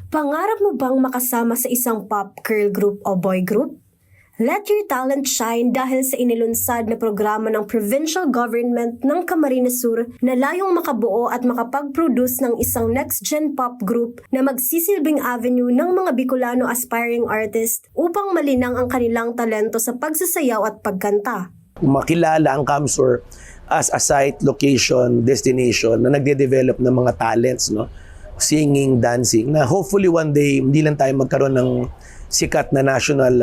Pangarap mo bang makasama sa isang pop girl group o boy group? Let your talent shine dahil sa inilunsad na programa ng provincial government ng Camarines Sur na layong makabuo at makapag-produce ng isang next-gen pop group na magsisilbing avenue ng mga Bicolano aspiring artist upang malinang ang kanilang talento sa pagsasayaw at pagkanta. Makilala ang CamSur as a site, location, destination na nagde-develop ng mga talents, no? Singing, dancing, na hopefully one day hindi lang tayo magkaroon ng sikat na national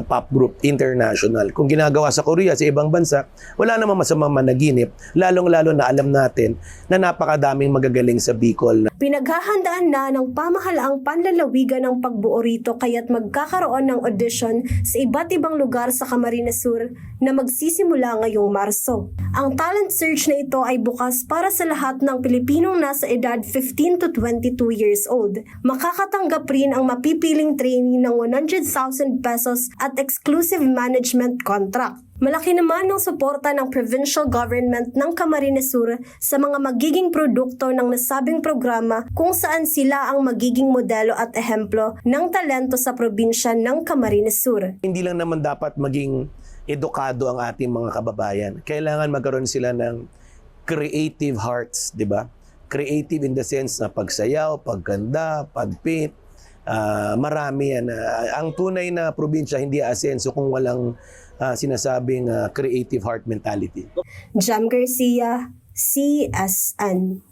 pop group, international. Kung ginagawa sa Korea, sa ibang bansa, wala namang masamang managinip, lalong-lalo na alam natin na napakadaming magagaling sa Bicol. Pinaghahandaan na ng pamahalaang panlalawigan ng pagbuo rito kaya't magkakaroon ng audition sa iba't ibang lugar sa Camarines Sur na magsisimula ngayong Marso. Ang talent search na ito ay bukas para sa lahat ng Pilipinong nasa edad 15 to 22 years old. Makakatanggap rin ang mapipiling trainee ng 100,000 pesos at exclusive management contract. Malaki naman ang suporta ng provincial government ng Camarines Sur sa mga magiging produkto ng nasabing programa kung saan sila ang magiging modelo at ehemplo ng talento sa probinsya ng Camarines Sur. Hindi lang naman dapat maging edukado ang ating mga kababayan. Kailangan magkaroon sila ng creative hearts, di ba? Creative in the sense na pagsayaw, pagkanda, pagpaint, marami yan. Ang tunay na probinsya hindi aasenso kung walang sinasabing creative heart mentality. Jam Garcia, CSN.